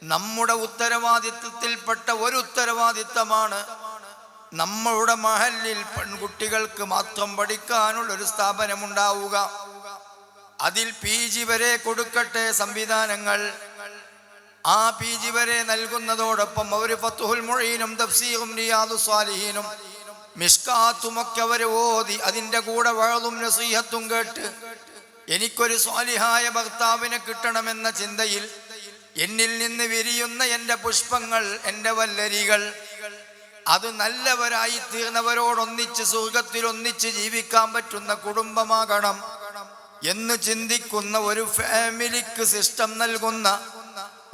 നമ്മുടെ ഉത്തരവാദിത്വത്തിൽപ്പെട്ട ഒരു ഉത്തരവാദിത്തമാണ് നമ്മളുടെ മഹല്ലിൽ പെൺകുട്ടികൾക്ക് മാത്രം പഠിക്കാനുള്ളൊരു സ്ഥാപനമുണ്ടാവുക. അതിൽ PG വരെ കൊടുക്കട്ടെ സംവിധാനങ്ങൾ. ആ PG വരെ നൽകുന്നതോടൊപ്പം അവർ ഫത്ഹുൽ മുഈനും തഫ്സീറും റിയാദുസ് സ്വാലിഹീനും മിഷ്കാത്തുമൊക്കെ അവർ ഓതി അതിൻ്റെ കൂടെ വഅളും നസീഹത്തും കേട്ട് എനിക്കൊരു സ്വാലിഹായ ഭർത്താവിനെ കിട്ടണമെന്ന ചിന്തയിൽ എന്നിൽ നിന്ന് വിരിയുന്ന എൻ്റെ പുഷ്പങ്ങൾ, എൻ്റെ വല്ലരികൾ, അത് നല്ലവരായി തീർന്നവരോടൊന്നിച്ച് സ്വർഗത്തിൽ ഒന്നിച്ച് ജീവിക്കാൻ പറ്റുന്ന കുടുംബമാകണം എന്ന് ചിന്തിക്കുന്ന ഒരു ഫാമിലിക്ക് സിസ്റ്റം നൽകുന്ന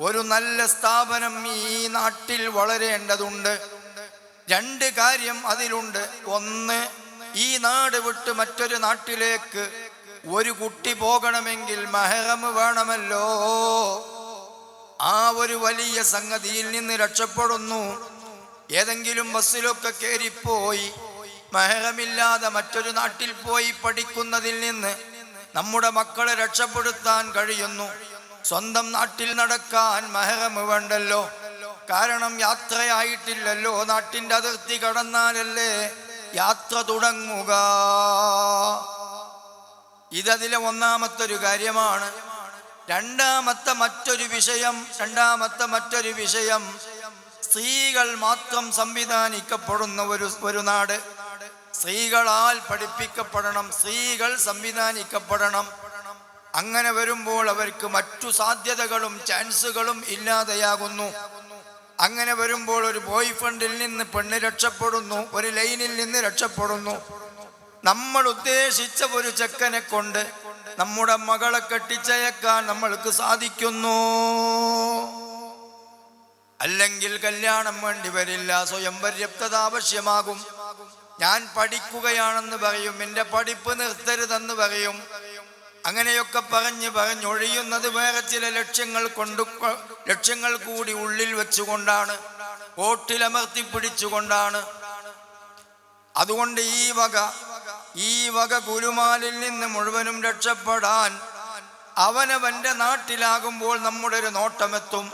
ഒരു നല്ല സ്ഥാപനം ഈ നാട്ടിൽ വളരേണ്ടതുണ്ട്. 2 കാര്യം അതിലുണ്ട്. ഒന്ന്, ഈ നാട് വിട്ട് മറ്റൊരു നാട്ടിലേക്ക് ഒരു കുട്ടി പോകണമെങ്കിൽ മെഹ്റം വേണമല്ലോ. ആ ഒരു വലിയ സംഗതിയിൽ നിന്ന് രക്ഷപ്പെടുന്നു. ഏതെങ്കിലും ബസ്സിലൊക്കെ കയറിപ്പോയി മെഹ്റമില്ലാതെ മറ്റൊരു നാട്ടിൽ പോയി പഠിക്കുന്നതിൽ നിന്ന് നമ്മുടെ മക്കളെ രക്ഷപ്പെടുത്താൻ കഴിയുന്നു. സ്വന്തം നാട്ടിൽ നടക്കാൻ മെഹ്റം വേണ്ടല്ലോ. കാരണം യാത്രയായിട്ടില്ലല്ലോ. നാട്ടിൻ്റെ അതിർത്തി കടന്നാലല്ലേ യാത്ര തുടങ്ങുക. ഇതതിലെ ഒന്നാമത്തെ ഒരു കാര്യമാണ്. രണ്ടാമത്തെ മറ്റൊരു വിഷയം സ്ത്രീകൾ മാത്രം സംവിധാനിക്കപ്പെടുന്ന ഒരു നാട്. സ്ത്രീകളാൽ പഠിപ്പിക്കപ്പെടണം, സ്ത്രീകൾ സംവിധാനിക്കപ്പെടണം. അങ്ങനെ വരുമ്പോൾ അവർക്ക് മറ്റു സാധ്യതകളും ചാൻസുകളും ഇല്ലാതെയാകുന്നു. അങ്ങനെ വരുമ്പോൾ ഒരു ബോയ് ഫ്രണ്ടിൽ നിന്ന് പെണ്ണ് രക്ഷപ്പെടുന്നു, ഒരു ലൈനിൽ നിന്ന് രക്ഷപ്പെടുന്നു. നമ്മൾ ഉദ്ദേശിച്ച ഒരു ചെക്കനെ കൊണ്ട് നമ്മുടെ മകളെ കെട്ടിച്ചയക്കാൻ നമ്മൾക്ക് സാധിക്കുന്നു. അല്ലെങ്കിൽ കല്യാണം വേണ്ടി വരില്ല, സ്വയം പര്യാപ്തത ആവശ്യമാകും. ഞാൻ പഠിക്കുകയാണെന്ന് പറയും, എൻ്റെ പഠിപ്പ് നിർത്തരുതെന്ന് പറയും. അങ്ങനെയൊക്കെ പറഞ്ഞൊഴിയുന്നത് വേറെ ചില ലക്ഷ്യങ്ങൾ കൂടി ഉള്ളിൽ വെച്ചുകൊണ്ടാണ്, കോട്ടിലമർത്തി പിടിച്ചുകൊണ്ടാണ്. അതുകൊണ്ട് ഈ വക ഗുരുമാലിൽ നിന്ന് മുഴുവനും രക്ഷപ്പെടാൻ അവനവന്റെ നാട്ടിലാകുമ്പോൾ നമ്മുടെ ഒരു നോട്ടമെത്തും.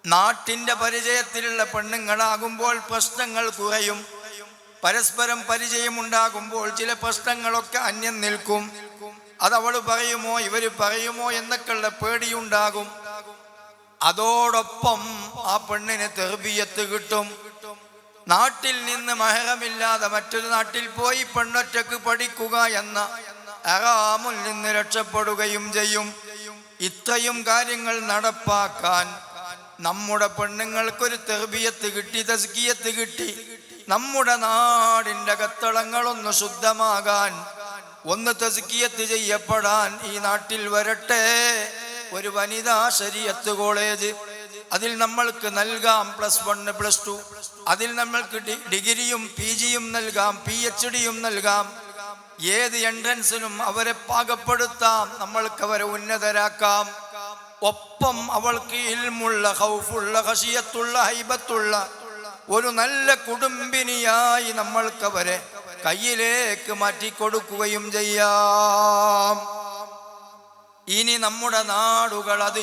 നാട്ടിൻ്റെ പരിചയത്തിലുള്ള പെണ്ണുങ്ങളാകുമ്പോൾ പ്രശ്നങ്ങൾ കുറയും. പരസ്പരം പരിചയമുണ്ടാകുമ്പോൾ ചില പ്രശ്നങ്ങളൊക്കെ അന്യം നിൽക്കും. അതവൾ പറയുമോ ഇവര് പറയുമോ എന്നൊക്കെയുള്ള പേടിയുണ്ടാകും. അതോടൊപ്പം ആ പെണ്ണിന് തെർബിയത്ത് കിട്ടും. നാട്ടിൽ നിന്ന് മെഹ്റമില്ലാതെ മറ്റൊരു നാട്ടിൽ പോയി പെണ്ണൊറ്റക്ക് പഠിക്കുക എന്ന ഹറാമിൽ നിന്ന് രക്ഷപ്പെടുകയും ചെയ്യും. ഇത്രയും കാര്യങ്ങൾ നടപ്പാക്കാൻ നമ്മുടെ പെണ്ണുങ്ങൾക്കൊരു തെർബിയത്ത് കിട്ടി, തസ്കിയത്ത് കിട്ടി. നമ്മുടെ നാടിൻ്റെ അകത്തളങ്ങളൊന്ന് ശുദ്ധമാകാൻ, ഒന്ന് തസ്കിയത്ത് ചെയ്യപ്പെടാൻ ഈ നാട്ടിൽ വരട്ടെ ഒരു വനിതാ ശരീഅത്ത് കോളേജ്. അതിൽ നമ്മൾക്ക് നൽകാം +1 +2, അതിൽ നമ്മൾക്ക് ഡിഗ്രിയും PGയും നൽകാം, PhDയും നൽകാം. ഏത് എൻട്രൻസിനും അവരെ പാകപ്പെടുത്താം, നമ്മൾക്ക് അവരെ ഉന്നതരാക്കാം. ഒപ്പം അവൾക്ക് ഇൽമുള്ള, ഖൗഫുള്ള, ഖശിയത്തുള്ള, ഹൈബത്തുള്ള ഒരു നല്ല കുടുംബിനിയായി നമ്മൾക്കവരെ കയ്യിലേക്ക് മാറ്റിക്കൊടുക്കുകയും ചെയ്യാം. ഇനി നമ്മുടെ നാടുകൾ അത്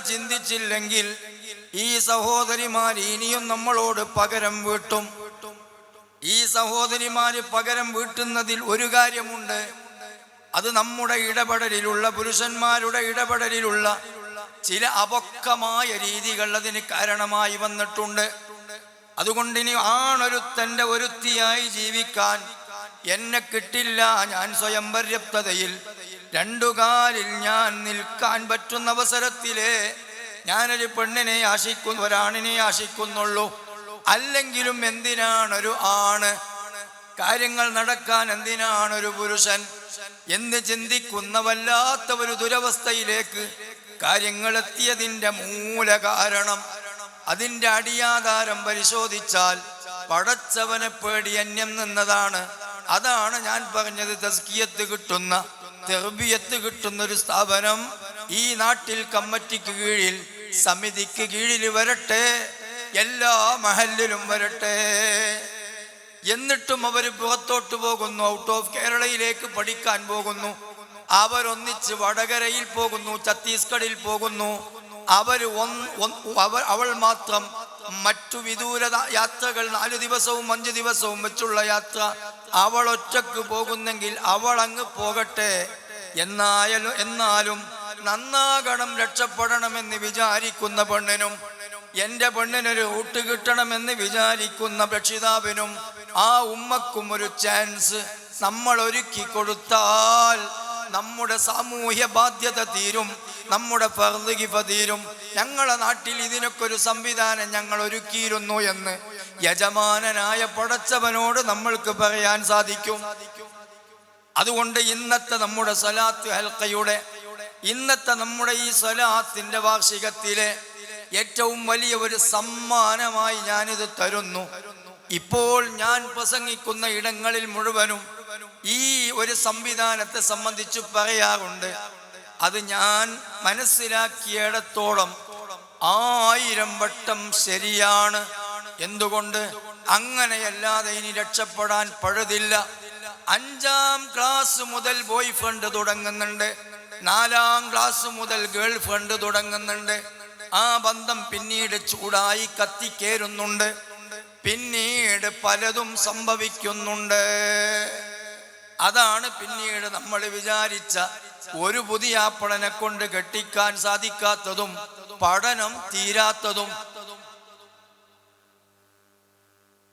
ചിന്തിച്ചില്ലെങ്കിൽ ഈ സഹോദരിമാർ ഇനിയും നമ്മളോട് പകരം വീട്ടും. ഈ സഹോദരിമാര് പകരം വീട്ടുന്നതിൽ ഒരു കാര്യമുണ്ട്. അത് നമ്മുടെ ഇടപെടലിലുള്ള, പുരുഷന്മാരുടെ ഇടപെടലിലുള്ള ചില അപക്വമായ രീതികൾ അതിന് കാരണമായി വന്നിട്ടുണ്ട്. അതുകൊണ്ട് ഇനി ആണൊരുത്തൻ്റെ ഒരുത്തിയായി ജീവിക്കാൻ എന്നെ കിട്ടില്ല. ഞാൻ സ്വയം പര്യാപ്തതയിൽ 2 കാലിൽ ഞാൻ നിൽക്കാൻ പറ്റുന്ന അവസരത്തിലേ ഞാനൊരു പെണ്ണിനെ ഒരാണിനെ ആശിക്കുന്നുള്ളൂ. അല്ലെങ്കിലും എന്തിനാണൊരു ആണ്, കാര്യങ്ങൾ നടക്കാൻ എന്തിനാണൊരു പുരുഷൻ എന്ന് ചിന്തിക്കുന്ന വല്ലാത്ത ഒരു ദുരവസ്ഥയിലേക്ക് കാര്യങ്ങൾ എത്തിയതിൻ്റെ മൂല കാരണം, അതിൻ്റെ അടിയാധാരം പരിശോധിച്ചാൽ പടച്ചവനെ പേടി അന്യം നിന്നതാണ്. അതാണ് ഞാൻ പറഞ്ഞത്, തസ്കിയത്ത് കിട്ടുന്ന, തെർബിയത്ത് കിട്ടുന്ന ഒരു സ്ഥാപനം ഈ നാട്ടിൽ കമ്മിറ്റിക്ക് കീഴിൽ, സമിതിക്ക് കീഴിൽ വരട്ടെ, എല്ലാ മഹല്ലിലും വരട്ടെ. എന്നിട്ടും അവർ പുറത്തോട്ട് പോകുന്നു, ഔട്ട് ഓഫ് കേരളയിലേക്ക് പഠിക്കാൻ പോകുന്നു. അവരൊന്നിച്ച് വടകരയിൽ പോകുന്നു, ഛത്തീസ്ഗഡിൽ പോകുന്നു. അവൾ മാത്രം മറ്റു വിദൂര യാത്രകൾ 4 ദിവസവും 5 ദിവസവും വെച്ചുള്ള യാത്ര അവൾ ഒറ്റക്ക് പോകുന്നെങ്കിൽ അവൾ അങ്ങ് പോകട്ടെ. എന്നാലും നന്നാകണം, രക്ഷപ്പെടണമെന്ന് വിചാരിക്കുന്ന പെണ്ണിനും എൻ്റെ പെണ്ണിനൊരു റൂട്ട് കിട്ടണമെന്ന് വിചാരിക്കുന്ന രക്ഷിതാവിനും ആ ഉമ്മക്കും ഒരു ചാൻസ് നമ്മൾ ഒരുക്കി കൊടുത്താൽ നമ്മുടെ സാമൂഹ്യ ബാധ്യത തീരും, നമ്മുടെ ഫർദ് കിഫ തീരും. ഞങ്ങളുടെ നാട്ടിൽ ഇതിനൊക്കെ ഒരു സംവിധാനം ഞങ്ങൾ ഒരുക്കിയിരുന്നു എന്ന് യജമാനനായ പടച്ചവനോട് നമ്മൾക്ക് പറയാൻ സാധിക്കും. അതുകൊണ്ട് ഇന്നത്തെ നമ്മുടെ സ്വലാത്ത് ഹൽഖയുടെ, ഇന്നത്തെ നമ്മുടെ ഈ സ്വലാത്തിന്റെ വാർഷികത്തിലെ ഏറ്റവും വലിയ ഒരു സമ്മാനമായി ഞാനിത് തരുന്നു. ഇപ്പോൾ ഞാൻ പ്രസംഗിക്കുന്ന ഇടങ്ങളിൽ മുഴുവനും ഈ ഒരു സംവിധാനത്തെ സംബന്ധിച്ച് പറയാറുണ്ട്. അത് ഞാൻ മനസ്സിലാക്കിയിടത്തോളം 1000 വട്ടം ശരിയാണ്. എന്തുകൊണ്ട്? അങ്ങനെയല്ലാതെ ഇനി രക്ഷപ്പെടാൻ പഴുതില്ല. 5ാം ക്ലാസ് മുതൽ ബോയ് ഫ്രണ്ട് തുടങ്ങുന്നുണ്ട്, 4ാം ക്ലാസ് മുതൽ ഗേൾ ഫ്രണ്ട് തുടങ്ങുന്നുണ്ട്. ആ ബന്ധം പിന്നീട് ചൂടായി കത്തിക്കേറുന്നുണ്ട്, പിന്നീട് പലതും സംഭവിക്കുന്നുണ്ട്. അതാണ് പിന്നീട് നമ്മൾ വിചാരിച്ച ഒരു പുതിയാപ്പളനെ കൊണ്ട് കെട്ടിക്കാൻ സാധിക്കാത്തതും പഠനം തീരാത്തതും.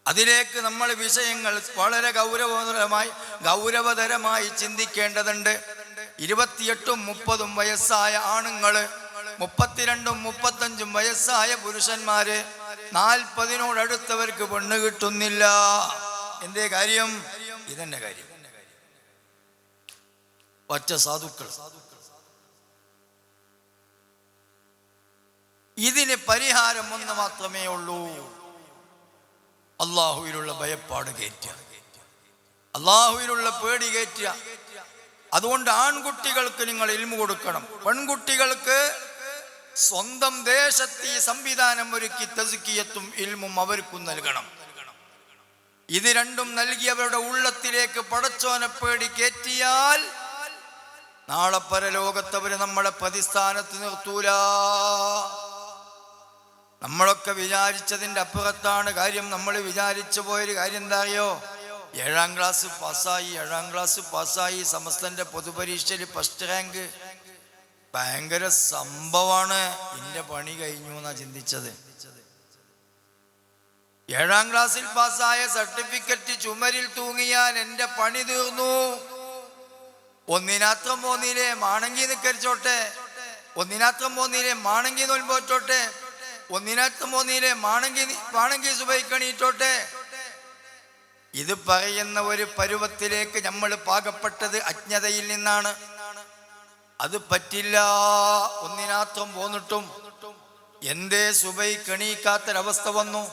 അതിലേക്ക് നമ്മൾ വിഷയങ്ങൾ വളരെ ഗൗരവതരമായി ചിന്തിക്കേണ്ടതുണ്ട്. 28ഉം 30ഉം വയസ്സായ ആണുങ്ങള്, 32ഉം 35ഉം വയസ്സായ പുരുഷന്മാര്, 40നോടടുത്തവർക്ക് പെണ്ണ് കിട്ടുന്നില്ല. എന്തേ കാര്യം? ഇതെന്നെ കാര്യം. ഒറ്റ സാധുക്കൾ. ഇതിന് പരിഹാരം ഒന്ന് മാത്രമേ ഉള്ളൂ: അള്ളാഹുവിലുള്ള ഭയപ്പാട് കയറ്റുക, അള്ളാഹുവിലുള്ള പേടി കയറ്റുക. അതുകൊണ്ട് ആൺകുട്ടികൾക്ക് നിങ്ങൾ ഇൽമു കൊടുക്കണം, പെൺകുട്ടികൾക്ക് സ്വന്തം ദേശത്ത് ഈ സംവിധാനം ഒരുക്കി തസ്കിയത്തും ഇൽമും അവർക്കും നൽകണം. ഇത് രണ്ടും നൽകിയവരുടെ ഉള്ളത്തിലേക്ക് പടച്ചോനെ പേടി കയറ്റിയാൽ നാളെ പരലോകത്തവര് നമ്മളെ പ്രതിസ്ഥാനത്ത് നിർത്തൂല. നമ്മളൊക്കെ വിചാരിച്ചതിൻ്റെ അപ്പുറത്താണ് കാര്യം. നമ്മൾ വിചാരിച്ചു പോയൊരു കാര്യം എന്താ അറിയോ? 7ാം ക്ലാസ് പാസ്സായി, സമസ്തന്റെ പൊതുപരീക്ഷയിൽ ഫസ്റ്റ് റാങ്ക്. ഭയങ്കര സംഭവമാണ്. എൻ്റെ പണി കഴിഞ്ഞു എന്നാ ചിന്തിച്ചത്. 7ാം ക്ലാസ്സിൽ പാസ്സായ സർട്ടിഫിക്കറ്റ് ചുമരിൽ തൂങ്ങിയാൽ എൻ്റെ പണി തീർന്നു. ഒന്നിനാത്രം പോന്നില്ലേ മാണെങ്കിൽ നിക്കരിച്ചോട്ടെ, ഒന്നിനാത്രം പോന്നില്ലേ മാണെങ്കിൽ നോൽമ്പോറ്റോട്ടെ, ഒന്നിനാത്രം പോന്നില്ലേ മാണെങ്കിൽ സുബൈക്കണീറ്റോട്ടെ. ഇത് പറയുന്ന ഒരു പരുവത്തിലേക്ക് നമ്മൾ പാകപ്പെട്ടത് അജ്ഞതയിൽ നിന്നാണ്. അത് പറ്റില്ല. ഒന്നിനാത്രം പോന്നിട്ടും എന്തേ സുബൈക്കണീക്കാത്തൊരവസ്ഥ വന്നു?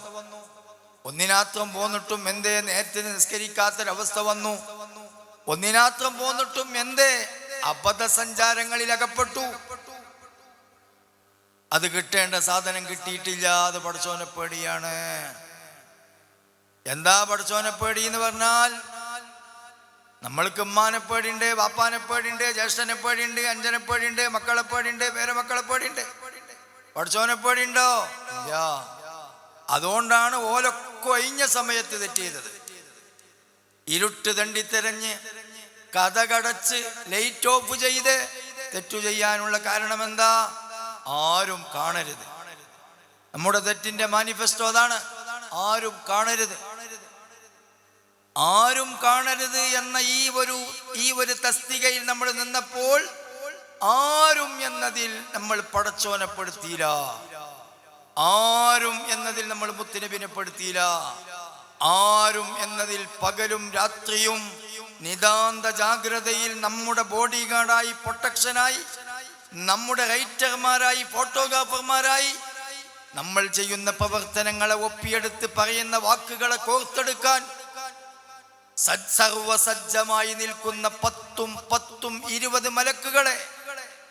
ഒന്നിനാത്രം പോന്നിട്ടും എന്തേ നേരത്തെ നിസ്കരിക്കാത്തൊരവസ്ഥ വന്നു? ഒന്നിനാത്രം പോന്നിട്ടും എന്തേ അബദ്ധസഞ്ചാരങ്ങളിൽ അകപ്പെട്ടു? അത് കിട്ടേണ്ട സാധനം കിട്ടിയിട്ടില്ല. അത് പടച്ചോനെ പേടിയാണ്. എന്താ പടച്ചോനെ പേടി എന്ന് പറഞ്ഞാൽ? നമ്മൾക്ക് ഉമ്മാനെ പേടിയുണ്ട്, വാപ്പാനെ പേടിയുണ്ട്, ജ്യേഷ്ഠനെ പേടിയുണ്ട്, അഞ്ചനെ പേടിയുണ്ട്, മക്കളെ പേടിയുണ്ട്, പേരമക്കളെ പേടിയുണ്ട്. പടച്ചോനെ പേടിയുണ്ടോ? ഇല്ല. അതുകൊണ്ടാണ് ഓലൊക്കെ ഒഴിഞ്ഞ സമയത്ത് തെറ്റ് ചെയ്തത്. ഇരുട്ട് തണ്ടിത്തെരഞ്ഞ് കഥകടച്ച് ലൈറ്റ് ഓഫ് ചെയ്ത് തെറ്റു ചെയ്യാനുള്ള കാരണം എന്താ? ആരും കാണരുത്. നമ്മുടെ തെറ്റിന്റെ മാനിഫെസ്റ്റോ അതാണ്, ആരും കാണരുത്. ആരും കാണരുത് എന്ന ഈ ഒരു തസ്തികയിൽ നമ്മൾ നിന്നപ്പോൾ ആരും എന്നതിൽ നമ്മൾ പടച്ചോനെ പെടുത്തിയില്ല, ആരും എന്നതിൽ നമ്മൾ മുത്തുനബിനെ പെടുത്തിയില്ല, ആരും എന്നതിൽ പകലും രാത്രിയും നിതാന്ത ജാഗ്രതയിൽ നമ്മുടെ ബോഡി ഗാർഡായി, പ്രൊട്ടക്ഷനായി, നമ്മുടെ റൈറ്റർമാരായി, ഫോട്ടോഗ്രാഫർമാരായി നമ്മൾ ചെയ്യുന്ന പ്രവർത്തനങ്ങളെ ഒപ്പിയെടുത്ത് പറയുന്ന വാക്കുകളെ കോർത്തെടുക്കാൻ സർവസജ്ജമായി നിൽക്കുന്ന 10 20 മലക്കുകളെ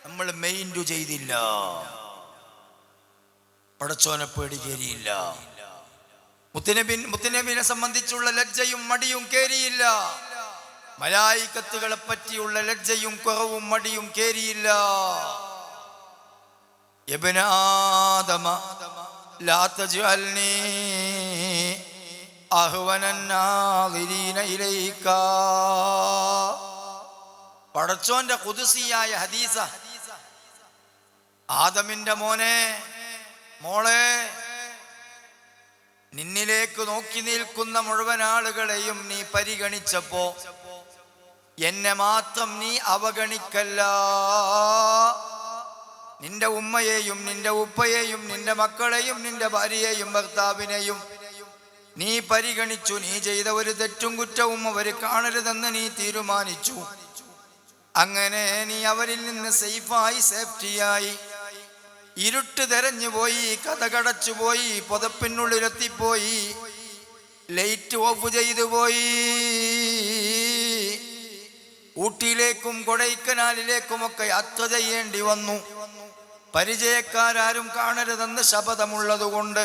നമ്മൾ മെയിൻറ്റു ചെയ്തില്ല. പടച്ചോനെ പേടി കേറിയില്ല. മുത്തുനബിനെ സംബന്ധിച്ചുള്ള ലജ്ജയും മടിയും കേറിയില്ല. മലായികത്തുകളെ പറ്റിയുള്ള ലജ്ജയും കുറവും മടിയും കേറിയില്ല. ഇബ്ന ആദമ ലാ തജ്അൽനി അഹ്വനൻ നാദിരീന ഇലൈക. പടച്ചോന്റെ ഖുദ്സിയായ ഹദീസ. ആദമിന്റെ മോളെ, നിന്നിലേക്ക് നോക്കി നിൽക്കുന്ന മുഴുവൻ ആളുകളെയും നീ പരിഗണിച്ചപ്പോ എന്നെ മാത്രം നീ അവഗണിക്കല്ല. നിന്റെ ഉമ്മയെയും നിന്റെ ഉപ്പയെയും നിന്റെ മക്കളെയും നിന്റെ ഭാര്യയെയും ഭർത്താവിനെയും നീ പരിഗണിച്ചു. നീ ചെയ്ത ഒരു തെറ്റും കുറ്റവും അവർ കാണരുതെന്ന് നീ തീരുമാനിച്ചു. അങ്ങനെ നീ അവരിൽ നിന്ന് സേഫ്റ്റിയായി. ഇരുട്ട് തെരഞ്ഞുപോയി, കഥകടച്ചുപോയി, പുതപ്പിനുള്ളിലെത്തിപ്പോയി, ലൈറ്റ് ഓഫ് ചെയ്തു പോയി. ഊട്ടിയിലേക്കും കൊടൈക്കനാലിലേക്കുമൊക്കെ യാത്ര ചെയ്യേണ്ടി വന്നു. പരിചയക്കാരും കാണരുതെന്ന് ശപഥമുള്ളതുകൊണ്ട്.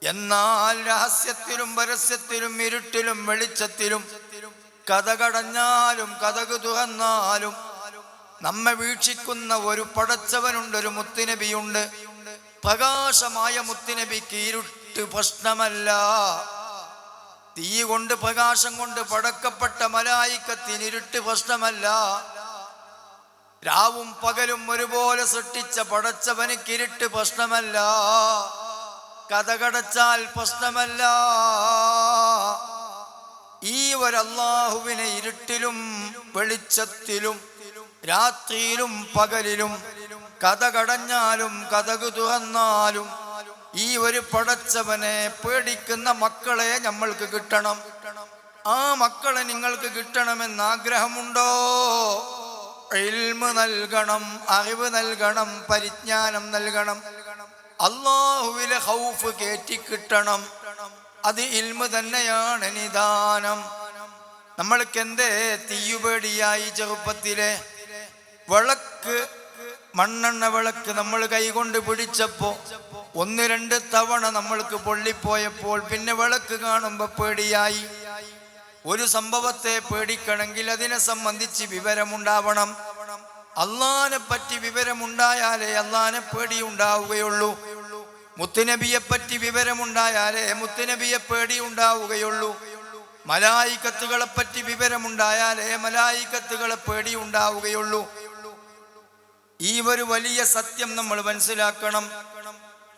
എന്നാൽ രഹസ്യത്തിലും പരസ്യത്തിലും ഇരുട്ടിലും വെളിച്ചത്തിലും കഥകടഞ്ഞാലും കഥക് തുറന്നാലും നമ്മെ വീക്ഷിക്കുന്ന ഒരു പടച്ചവനുണ്ട്, ഒരു മുത്തുനബിയുണ്ട്. പ്രകാശമായ മുത്തുനബിക്ക് ഇരുട്ട് പ്രശ്നമല്ല. തീ കൊണ്ട് പ്രകാശം കൊണ്ട് പടക്കപ്പെട്ട മലായികത്തിന് ഇരുട്ട് പ്രശ്നമല്ല. രാവും പകലും ഒരുപോലെ സൃഷ്ടിച്ച പടച്ചവനിക്ക് ഇരുട്ട് പ്രശ്നമല്ല. കഥകടച്ചാൽ പ്രശ്നമല്ല. ഈ ഒരല്ലാഹുവിനെ ഇരുട്ടിലും വെളിച്ചത്തിലും രാത്രിയിലും പകലിലും കഥകടഞ്ഞാലും കഥകു തുറന്നാലും ഈ ഒരു പടച്ചവനെ പേടിക്കുന്ന മക്കളെ നമ്മൾക്ക് കിട്ടണം. ആ മക്കളെ നിങ്ങൾക്ക് കിട്ടണമെന്ന് ആഗ്രഹമുണ്ടോ? ഇൽമ് നൽകണം, അറിവ് നൽകണം, പരിജ്ഞാനം നൽകണം. അല്ലാഹുവിലെ ഖൗഫ് കേറ്റിക്കിട്ടണം. അത് ഇൽമ് തന്നെയാണ് നിദാനം. നമ്മൾക്ക് എന്തേ തീയുപേടിയായി? ചെറുപ്പത്തിലെ വിളക്ക്, മണ്ണെണ്ണ വിളക്ക് നമ്മൾ കൈകൊണ്ട് പിടിച്ചപ്പോ 1-2 തവണ നമ്മൾക്ക് പൊള്ളിപ്പോയപ്പോൾ പിന്നെ വിളക്ക് കാണുമ്പോൾ പേടിയായി. ഒരു സംഭവത്തെ പേടിക്കണമെങ്കിൽ അതിനെ സംബന്ധിച്ച് വിവരമുണ്ടാവണം. അള്ളാനെ പറ്റി വിവരമുണ്ടായാലേ അള്ളാനെ പേടിയുണ്ടാവുകയുള്ളൂ. മുത്തുനബിയെ പറ്റി വിവരമുണ്ടായാലേ മുത്തുനബിയെ പേടിയുണ്ടാവുകയുള്ളൂ. മലായികത്തുകളെ പറ്റി വിവരമുണ്ടായാലേ മലായികത്തുകളെ പേടിയുണ്ടാവുകയുള്ളൂ. ഈ ഒരു വലിയ സത്യം നമ്മൾ മനസ്സിലാക്കണം.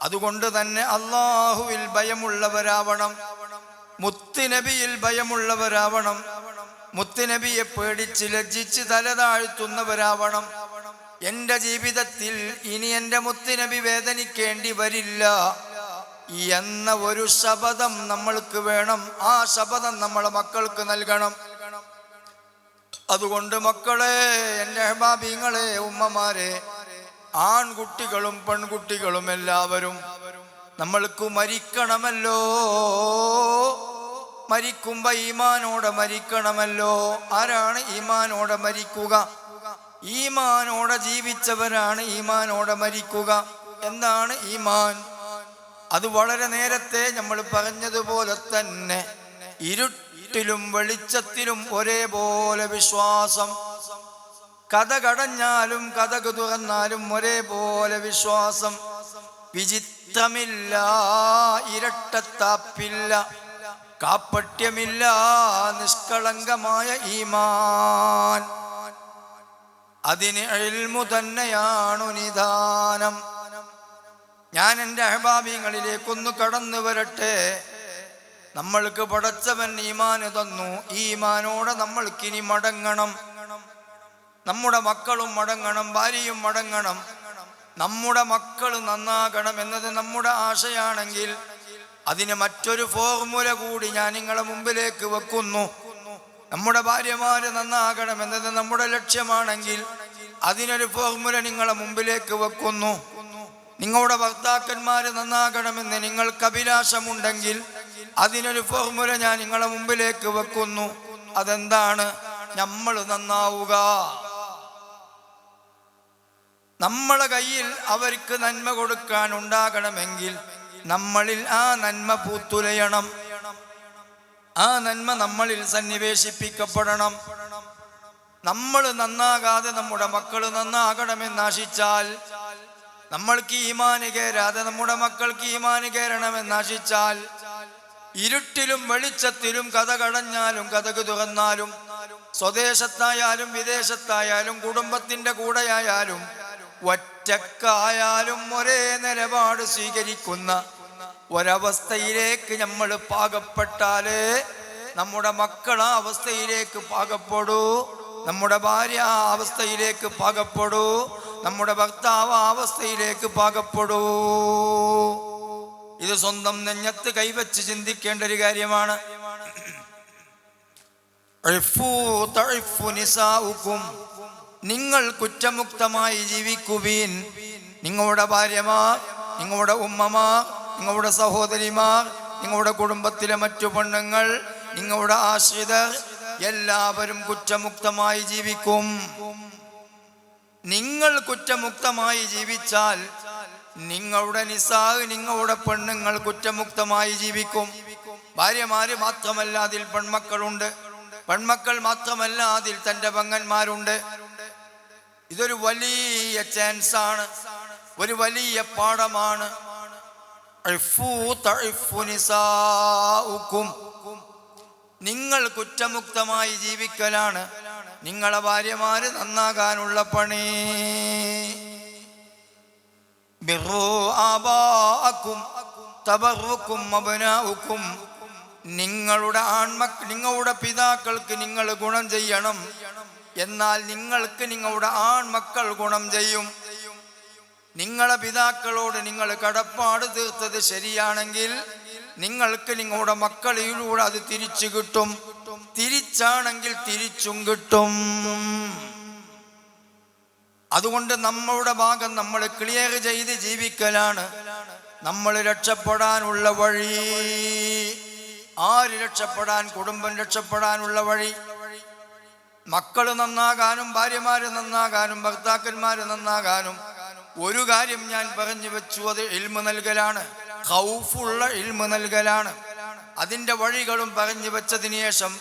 അതുകൊണ്ട് തന്നെ അല്ലാഹുവിൽ ഭയമുള്ളവരാവണം, മുത്തുനബിയിൽ ഭയമുള്ളവരാവണം, മുത്തുനബിയെ പേടിച്ച് ലജ്ജിച്ച് തലതാഴ്ത്തുന്നവരാവണം. എൻ്റെ ജീവിതത്തിൽ ഇനി എൻ്റെ മുത്തുനബി വേദനിക്കേണ്ടി വരില്ല എന്ന ഒരു ശപഥം നമ്മൾക്ക് വേണം. ആ ശപഥം നമ്മളെ മക്കൾക്ക് നൽകണം. അതുകൊണ്ട് മക്കളെ, എൻ്റെ അഹ്ബാബീങ്ങളെ, ഉമ്മമാരെ, ആൺകുട്ടികളും പെൺകുട്ടികളും എല്ലാവരും നമ്മൾക്ക് മരിക്കണമല്ലോ. മരിക്കുമ്പോ ഈമാനോടെ മരിക്കണമല്ലോ. ആരാണ് ഈമാനോടെ മരിക്കുക? ഈമാനോടെ ജീവിച്ചവരാണ് ഈമാനോടെ മരിക്കുക. എന്താണ് ഈമാൻ? അത് വളരെ നേരത്തെ നമ്മൾ പറഞ്ഞതുപോലെ തന്നെ ഇരുട്ടിലും വെളിച്ചത്തിലും ഒരേപോലെ വിശ്വാസം. കഥകടഞ്ഞാലും കഥകു തുറന്നാലും ഒരേപോലെ വിശ്വാസം. വിചിത്രമില്ല, ഇരട്ടത്താപ്പില്ല, കാപ്പട്യമില്ല, നിഷ്കളങ്കമായ ഈമാൻ. അതിന് ഇൽമു തന്നെയാണു നിദാനം. ഞാൻ എൻ്റെ അഹ്ബാബീങ്ങളിലേക്കൊന്ന് കടന്നു വരട്ടെ. നമ്മൾക്ക് പടച്ചവൻ ഈമാന് തന്നു. ഈ ഈമാനോടെ നമ്മൾക്കിനി മടങ്ങണം. നമ്മുടെ മക്കളും മടങ്ങണം, ഭാര്യയും മടങ്ങണം. നമ്മുടെ മക്കൾ നന്നാകണം എന്നത് നമ്മുടെ ആശയാണെങ്കിൽ അതിന് മറ്റൊരു ഫോർമുല കൂടി ഞാൻ നിങ്ങളെ മുമ്പിലേക്ക് വെക്കുന്നു. നമ്മുടെ ഭാര്യമാര് നന്നാകണം എന്നത് നമ്മുടെ ലക്ഷ്യമാണെങ്കിൽ അതിനൊരു ഫോർമുല നിങ്ങളെ മുമ്പിലേക്ക് വെക്കുന്നു. നിങ്ങളുടെ ഭർത്താക്കന്മാര് നന്നാകണമെന്ന് നിങ്ങൾക്ക് അഭിലാഷമുണ്ടെങ്കിൽ അതിനൊരു ഫോർമുല ഞാൻ നിങ്ങളെ മുമ്പിലേക്ക് വെക്കുന്നു. അതെന്താണ്? നമ്മൾ നന്നാവുക. നമ്മളെ കയ്യിൽ അവർക്ക് നന്മ കൊടുക്കാൻ ഉണ്ടാകണമെങ്കിൽ നമ്മളിൽ ആ നന്മ പൂത്തുലയണം. ആ നന്മ നമ്മളിൽ സന്നിവേശിപ്പിക്കപ്പെടണം. നമ്മൾ നന്നാകാതെ നമ്മുടെ മക്കൾ നന്നാകണമെന്ന് ആശിച്ചാൽ, നമ്മൾക്ക് ഈമാന് കയറാതെ നമ്മുടെ മക്കൾക്ക് ഈമാന് കയറണമെന്ന് ആശിച്ചാൽ, ഇരുട്ടിലും വെളിച്ചത്തിലും കഥ കടഞ്ഞാലും കഥക് തുറന്നാലും, സ്വദേശത്തായാലും വിദേശത്തായാലും കുടുംബത്തിന്റെ കൂടെയായാലും ഒറ്റക്കായാലും ഒരേ നിലപാട് സ്വീകരിക്കുന്ന ഒരവസ്ഥയിലേക്ക് നമ്മൾ പാകപ്പെട്ടാലേ നമ്മുടെ മക്കൾ ആ അവസ്ഥയിലേക്ക് പാകപ്പെടൂ, നമ്മുടെ ഭാര്യ ആ അവസ്ഥയിലേക്ക് പാകപ്പെടൂ, നമ്മുടെ ഭർത്താവ് ആ അവസ്ഥയിലേക്ക് പാകപ്പെടൂ. ഇത് സ്വന്തം നെഞ്ഞത്ത് കൈവച്ച് ചിന്തിക്കേണ്ട ഒരു കാര്യമാണ്. നിങ്ങൾ കുറ്റമുക്തമായി ജീവിക്കുവീൻ. നിങ്ങളുടെ ഭാര്യമാർ, നിങ്ങളുടെ ഉമ്മമാർ, നിങ്ങളുടെ സഹോദരിമാർ, നിങ്ങളുടെ കുടുംബത്തിലെ മറ്റു പെണ്ണുങ്ങൾ, നിങ്ങളുടെ ആശ്രിതർ എല്ലാവരും കുറ്റമുക്തമായി ജീവിക്കും. നിങ്ങൾ കുറ്റമുക്തമായി ജീവിച്ചാൽ നിങ്ങളുടെ നിസാ, നിങ്ങളുടെ പെണ്ണുങ്ങൾ കുറ്റമുക്തമായി ജീവിക്കും. ഭാര്യമാര് മാത്രമല്ല, അതിൽ പെൺമക്കളുണ്ട്. പെൺമക്കൾ മാത്രമല്ല, അതിൽ തൻ്റെ പെങ്ങന്മാരുണ്ട്. ഇതൊരു വലിയ ചാൻസാണ്, ഒരു വലിയ പാഠമാണ്. നിങ്ങൾ കുറ്റമുക്തമായി ജീവിക്കലാണ് നിങ്ങളെ ഭാര്യമാര് നന്നാകാനുള്ള പണി. നിങ്ങളുടെ പിതാക്കൾക്ക് നിങ്ങൾ ഗുണം ചെയ്യണം, എന്നാൽ നിങ്ങൾക്ക് നിങ്ങളുടെ ആൺമക്കൾ ഗുണം ചെയ്യും. നിങ്ങളെ പിതാക്കളോട് നിങ്ങൾ കടപ്പാട് തീർത്തത് ശരിയാണെങ്കിൽ നിങ്ങൾക്ക് നിങ്ങളുടെ മക്കളിലൂടെ അത് തിരിച്ചു കിട്ടും. തിരിച്ചാണെങ്കിൽ തിരിച്ചും കിട്ടും. അതുകൊണ്ട് നമ്മളുടെ ഭാഗം നമ്മൾ ക്ലിയർ ചെയ്ത് ജീവിക്കലാണ് നമ്മൾ രക്ഷപ്പെടാനുള്ള വഴി. ആര് രക്ഷപ്പെടാൻ? കുടുംബം രക്ഷപ്പെടാനുള്ള വഴി. മക്കൾ നന്നാകാനും ഭാര്യമാര് നന്നാകാനും ഭർത്താക്കന്മാര് നന്നാകാനും ഒരു കാര്യം ഞാൻ പറഞ്ഞു വെച്ചു, അത് ഇൽമ് നൽകലാണ്. ഖൗഫുള്ള ഇൽമ് നൽകലാണ്. അതിൻ്റെ വഴികളും പറഞ്ഞു വെച്ചതിന് ശേഷം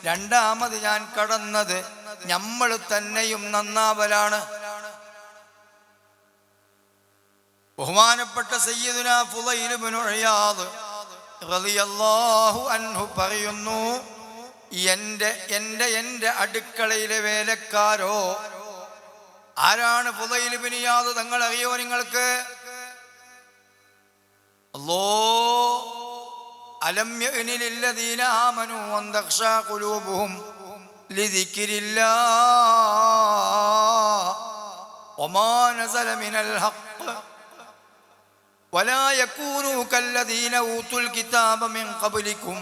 രണ്ടാമത് ഞാൻ കടന്നത് നമ്മൾ തന്നെയും നന്നാവലാണ്. ബഹുമാനപ്പെട്ട സയ്യിദുനാ ഫുളൈൽ ഇബ്നു ഇയാദ് റളിയല്ലാഹു അൻഹു പറയുന്നു, എൻ്റെ അടുക്കളയിലെ വേലക്കാരോ ആരാണ്? ഫുളൈൽ ഇബ്നു ഇയാദ് തങ്ങൾ അറിയോ നിങ്ങൾക്ക്? അലം യഅനി ലില്ലദീന ആമനൂ അൻ തഖ്ശാ ഖുലൂബുഹും ലിദിക്രില്ലാഹ് വമാ നസല മിനൽ ഹഖ് വലാ യകൂനൂ കല്ലദീന ഊതുൽ കിതാബ മിൻ ഖബ്ലികും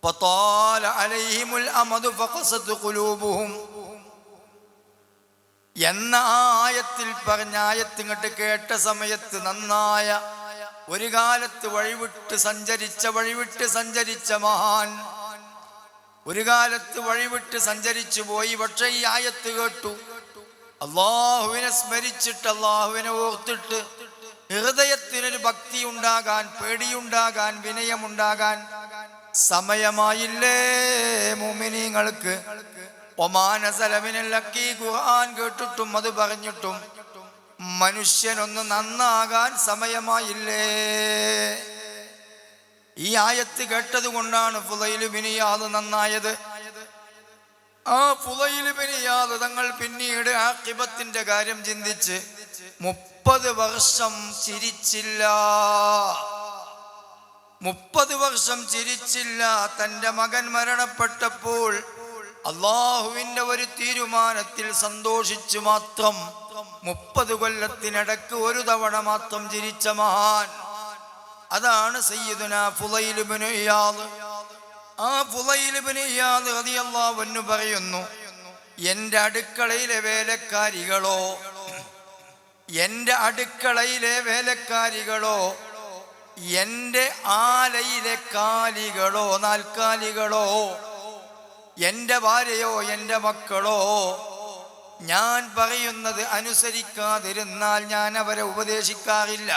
ഫതാല അലൈഹിമുൽ അമദു ഫഖസത് ഖുലൂബുഹും എന്ന ആയത്തിൽ പറഞ്ഞ ആയത്ത് ഇങ്ങോട്ട് കേട്ട സമയത്ത് നന്നായ ഒരു കാലത്ത് വഴിവിട്ട് സഞ്ചരിച്ച മഹാൻ ഒരു കാലത്ത് വഴിവിട്ട് സഞ്ചരിച്ചു പോയി. പക്ഷെ ഈ ആയത്ത് കേട്ടു, അള്ളാഹുവിനെ സ്മരിച്ചിട്ട് അള്ളാഹുവിനെ ഓർത്തിട്ട് ഹൃദയത്തിനൊരു ഭക്തി ഉണ്ടാകാൻ, പേടിയുണ്ടാകാൻ, വിനയമുണ്ടാകാൻ സമയമായില്ലേ മുഅ്മിനീങ്ങൾക്ക്? ഒമാനസലമിനല്ലക്കി ഖുർആൻ കേട്ടിട്ടും അത് പറഞ്ഞിട്ടും മനുഷ്യനൊന്ന് നന്നാകാൻ സമയമായില്ലേ? ഈ ആയത്ത് കേട്ടത് കൊണ്ടാണ് ഫുളൈൽ ഇബ്നു ഇയാദ് നന്നായത്. ആ ഫുളൈൽ ഇബ്നു ഇയാദ് തങ്ങൾ പിന്നീട് ആഖിബത്തിന്റെ കാര്യം ചിന്തിച്ച് 30 വർഷം ചിരിച്ചില്ല. 30 വർഷം ചിരിച്ചില്ല. തൻ്റെ മകൻ മരണപ്പെട്ടപ്പോൾ അള്ളാഹുവിൻ്റെ ഒരു തീരുമാനത്തിൽ സന്തോഷിച്ചു മാത്രം 30 കൊല്ലത്തിനിടക്ക് ഒരു തവണ മാത്രം ചിരിച്ച മഹാൻ, അതാണ് സയ്യിദുനാ ഫുളൈൽ ഇബ്നു ഇയാദ്. ആ ഫുളൈൽ ഇബ്നു ഇയാദ് റളിയല്ലാഹു അൻഹു പറയുന്നു, എൻ്റെ അടുക്കളയിലെ വേലക്കാരികളോ, എൻ്റെ അടുക്കളയിലെ വേലക്കാരികളോ, എൻ്റെ ആലയിലെ കാലികളോ, നാൽക്കാലികളോ, എൻ്റെ ഭാര്യയോ എൻ്റെ മക്കളോ ഞാൻ പറയുന്നത് അനുസരിക്കാതിരുന്നാൽ ഞാൻ അവരെ ഉപദേശിക്കാറില്ല.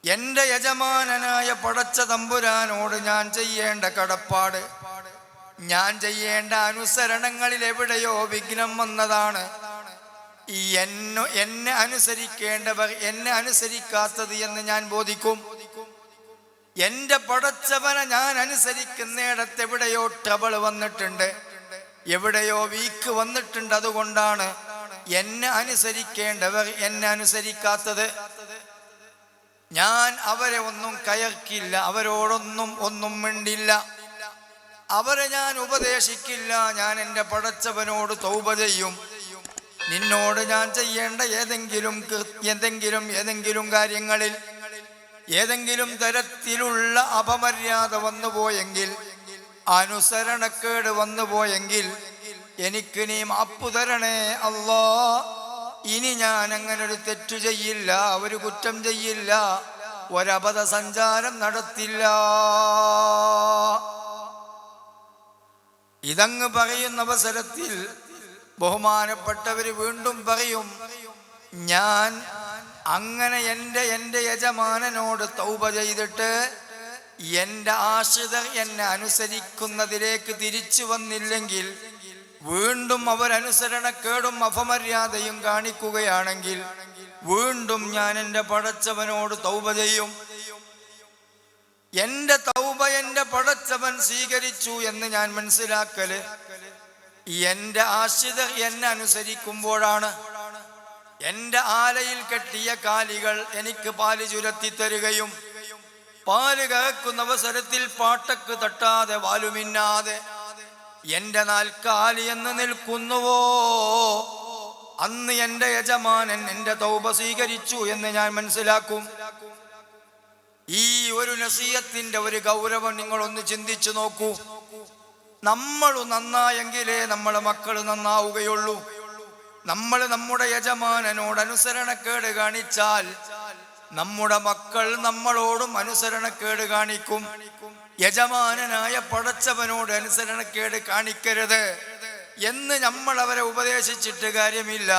എൻ്റെ യജമാനനായ പടച്ച തമ്പുരാനോട് ഞാൻ ചെയ്യേണ്ട കടപ്പാട്, ഞാൻ ചെയ്യേണ്ട അനുസരണങ്ങളിൽ എവിടെയോ വിഘ്നം വന്നതാണ്. എന്നെ അനുസരിക്കേണ്ടവർ എന്നെ അനുസരിക്കാത്തത് എന്ന് ഞാൻ ബോധിക്കും. എൻ്റെ പടച്ചവനെ ഞാൻ അനുസരിക്കുന്നിടത്ത് എവിടെയോ ട്രബിൾ വന്നിട്ടുണ്ട്, എവിടെയോ വീക്ക് വന്നിട്ടുണ്ട്. അതുകൊണ്ടാണ് എന്നെ അനുസരിക്കേണ്ടവർ എന്നെ അനുസരിക്കാത്തത്. ഞാൻ അവരെ ഒന്നും കയർക്കില്ല, അവരോടൊന്നും മിണ്ടില്ല, അവരെ ഞാൻ ഉപദേശിക്കില്ല. ഞാൻ എൻ്റെ പടച്ചവനോട് തൗബ ചെയ്യും. നിന്നോട് ഞാൻ ചെയ്യേണ്ട ഏതെങ്കിലും കാര്യങ്ങളിൽ ഏതെങ്കിലും തരത്തിലുള്ള അപമര്യാദ വന്നുപോയെങ്കിൽ, അനുസരണക്കേട് വന്നുപോയെങ്കിൽ എനിക്ക് നീ മാപ്പ് തരണേ അല്ലാ. ഇനി ഞാൻ അങ്ങനെ ഒരു തെറ്റു ചെയ്യില്ല, ഒരു കുറ്റം ചെയ്യില്ല, ഒരബദ്ധ സഞ്ചാരം നടത്തില്ല. ഇതങ്ങ് പറയുന്ന അവസരത്തിൽ ബഹുമാനപ്പെട്ടവർ വീണ്ടും പറയും, ഞാൻ അങ്ങനെ എൻ്റെ യജമാനനോട് തൗബ ചെയ്തിട്ട് എൻ്റെ ആശ്രിതർ എന്നെ അനുസരിക്കുന്നതിലേക്ക് തിരിച്ചു വന്നില്ലെങ്കിൽ, വീണ്ടും അവരനുസരണക്കേടും അപമര്യാദയും കാണിക്കുകയാണെങ്കിൽ, വീണ്ടും ഞാൻ എൻ്റെ പടച്ചവനോട് തൗബ ചെയ്യും. എൻ്റെ തൗബ എൻ്റെ പടച്ചവൻ സ്വീകരിച്ചു എന്ന് ഞാൻ മനസ്സിലാക്കല് എൻ്റെ ആശ്രിതർ എന്നെ അനുസരിക്കുമ്പോഴാണ്. എൻ്റെ ആലയിൽ കെട്ടിയ കാലികൾ എനിക്ക് പാല് ചുരത്തി തരികയും, പാല് കറക്കുന്ന അവസരത്തിൽ പാട്ടക്ക് തട്ടാതെ വാലുമിന്നാതെ എൻ്റെ നാൽക്കാലി എന്ന് നിൽക്കുന്നുവോ, അന്ന് എൻ്റെ യജമാനൻ എൻ്റെ തൗബ സ്വീകരിച്ചു എന്ന് ഞാൻ മനസ്സിലാക്കും. ഈ ഒരു നസീഹത്തിന്റെ ഒരു ഗൗരവം നിങ്ങളൊന്ന് ചിന്തിച്ചു നോക്കൂ. നമ്മൾ നന്നായെങ്കിലേ നമ്മളെ മക്കൾ നന്നാവുകയുള്ളൂ. നമ്മൾ നമ്മുടെ യജമാനനോട് അനുസരണക്കേട് കാണിച്ചാൽ നമ്മുടെ മക്കൾ നമ്മളോടും അനുസരണക്കേട് കാണിക്കും. യജമാനനായ പടച്ചവനോട് അനുസരണക്കേട് കാണിക്കരുത് എന്ന് നമ്മൾ അവരെ ഉപദേശിച്ചിട്ട് കാര്യമില്ല.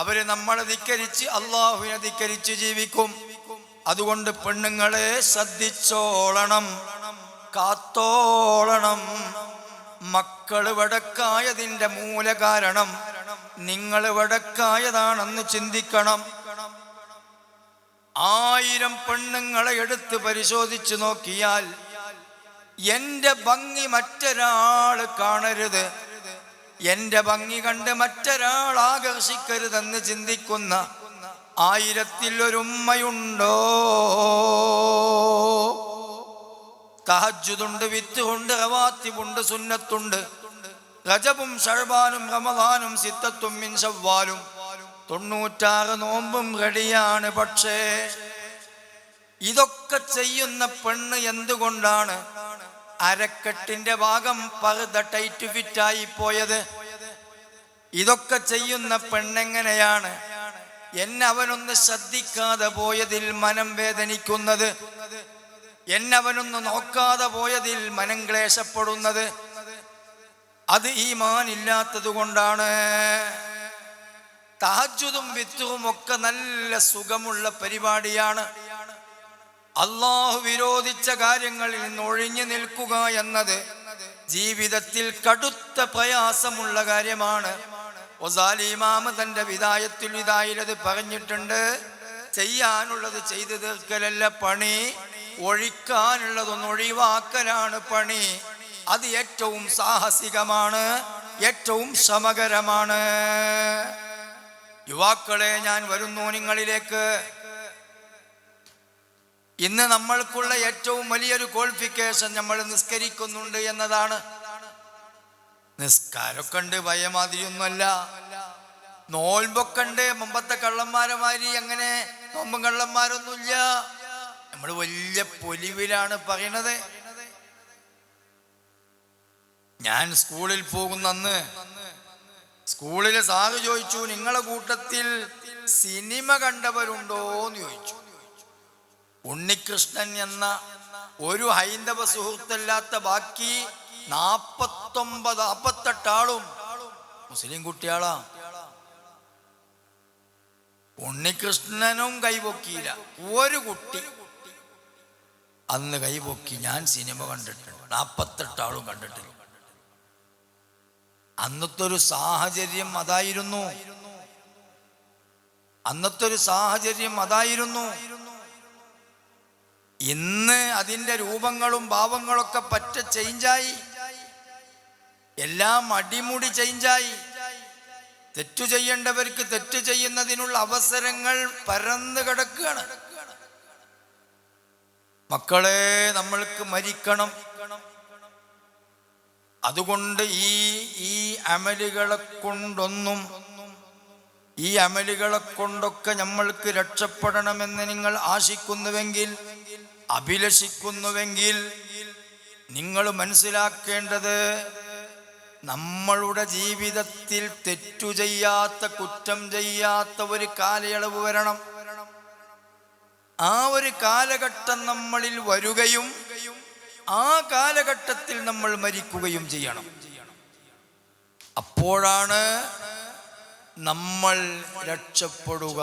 അവര് നമ്മളെ ധിക്കരിച്ച് അള്ളാഹുവിനെ ധിക്കരിച്ച് ജീവിക്കും. അതുകൊണ്ട് പെണ്ണുങ്ങളെ ശ്രദ്ധിച്ചോളണം, കാത്തോളണം. മക്കള് വടക്കായതിൻ്റെ മൂല കാരണം നിങ്ങൾ വടക്കായതാണെന്ന് ചിന്തിക്കണം. 1000 പെണ്ണുങ്ങളെ എടുത്ത് പരിശോധിച്ചു നോക്കിയാൽ എൻ്റെ ഭംഗി മറ്റൊരാള് കാണരുത്, എൻ്റെ ഭംഗി കണ്ട് മറ്റൊരാൾ ആകർഷിക്കരുതെന്ന് ചിന്തിക്കുന്ന 1000-ൽ ഒരു ഉമ്മയുണ്ടോ? തഹജ്ജുദുണ്ട്, വിത്തുണ്ട്, റവാത്തിബുണ്ട്, സുന്നത്തുണ്ട്, റജബും ശഅബാനും റമദാനും സിത്തത്തും മിൻ ശവ്വാലും 96 നോമ്പും റെഡിയാണ്. പക്ഷേ ഇതൊക്കെ ചെയ്യുന്ന പെണ്ണ് എന്തുകൊണ്ടാണ് അരക്കെട്ടിന്റെ ഭാഗം പർദ്ദ ടൈറ്റ് ഫിറ്റായി പോയത്? ഇതൊക്കെ ചെയ്യുന്ന പെണ്ണെങ്ങനെയാണ് എന്നെ അവനൊന്ന് ശ്രദ്ധിക്കാതെ പോയതിൽ മനം വേദനിക്കുന്നത്, എന്നെ അവനൊന്ന് നോക്കാതെ പോയതിൽ മനം ക്ലേശപ്പെടുന്നത്? അത് ഈമാൻ ഇല്ലാത്തത് കൊണ്ടാണ്. തഹജ്ജുദും വിത്തും ഒക്കെ നല്ല സുഖമുള്ള പരിപാടിയാണ്. അള്ളാഹു വിരോധിച്ച കാര്യങ്ങളിൽ നിന്ന് ഒഴിഞ്ഞു നിൽക്കുക എന്നത് ജീവിതത്തിൽ കടുത്ത പ്രയാസമുള്ള കാര്യമാണ്. ഗസാലി ഇമാം തന്റെ വിദായത്തുൽ വിദായിൽ പറഞ്ഞിട്ടുണ്ട്, ചെയ്യാനുള്ളത് ചെയ്തു തീർക്കലല്ല പണി, ഒഴിക്കാനുള്ളതൊന്ന് ഒഴിവാക്കലാണ് പണി. അത് ഏറ്റവും സാഹസികമാണ്, ഏറ്റവും ശ്രമകരമാണ്. യുവാക്കളെ, ഞാൻ വരുന്നു നിങ്ങളിലേക്ക്. ഇന്ന് നമ്മൾക്കുള്ള ഏറ്റവും വലിയൊരു ക്വാളിഫിക്കേഷൻ നമ്മൾ നിസ്കരിക്കുന്നുണ്ട് എന്നതാണ്. നിസ്കാരമൊക്കെ ഉണ്ട്, ഭയമാതിരിയൊന്നുമല്ല. നോൽമ്പൊക്കെ ഉണ്ട്, മുമ്പത്തെ കള്ളന്മാരെ മാതിരി അങ്ങനെ നോമ്പും കള്ളന്മാരൊന്നുമില്ല. നമ്മൾ വലിയ പൊലിവിലാണ് പറയണത്. ഞാൻ സ്കൂളിൽ പോകുന്ന അന്ന് സ്കൂളിലെ സാറ് ചോദിച്ചു, നിങ്ങളെ കൂട്ടത്തിൽ സിനിമ കണ്ടവരുണ്ടോ എന്ന് ചോദിച്ചു. ഉണ്ണികൃഷ്ണൻ എന്ന ഒരു ഹൈന്ദവ സുഹൃത്തല്ലാത്ത ബാക്കി 48 ആളും മുസ്ലിം കുട്ടികളാ. ഉണ്ണികൃഷ്ണനും കൈപൊക്കിയില്ല. ഒരു കുട്ടി അന്ന് കൈപൊക്കി. ഞാൻ സിനിമ കണ്ടിട്ടുണ്ട്, 48 ആളും കണ്ടിട്ടില്ല. അന്നത്തെ ഒരു സാഹചര്യം അതായിരുന്നു. ഇന്ന് അതിൻ്റെ രൂപങ്ങളും ഭാവങ്ങളൊക്കെ പറ്റ ചേഞ്ചായി. എല്ലാം അടിമുടി ചേഞ്ചായി. തെറ്റു ചെയ്യേണ്ടവർക്ക് തെറ്റ് ചെയ്യുന്നതിനുള്ള അവസരങ്ങൾ പരന്നു കിടക്കുകയാണ്. മക്കളെ, നമ്മൾക്ക് മരിക്കണം. അതുകൊണ്ട് ഈ അമലുകളെ കൊണ്ടൊക്കെ നമ്മൾക്ക് രക്ഷപ്പെടണമെന്ന് നിങ്ങൾ ആശിക്കുന്നുവെങ്കിൽ, അഭിലഷിക്കുന്നുവെങ്കിൽ, നിങ്ങൾ മനസ്സിലാക്കേണ്ടത് നമ്മളുടെ ജീവിതത്തിൽ തെറ്റു ചെയ്യാത്ത, കുറ്റം ചെയ്യാത്ത ഒരു കാലയളവ് വരണം. ആ ഒരു കാലഘട്ടം നമ്മളിൽ വരികയും ആ കാലഘട്ടത്തിൽ നമ്മൾ മരിക്കുകയും ചെയ്യണം. അപ്പോഴാണ് നമ്മൾ രക്ഷപ്പെടുക.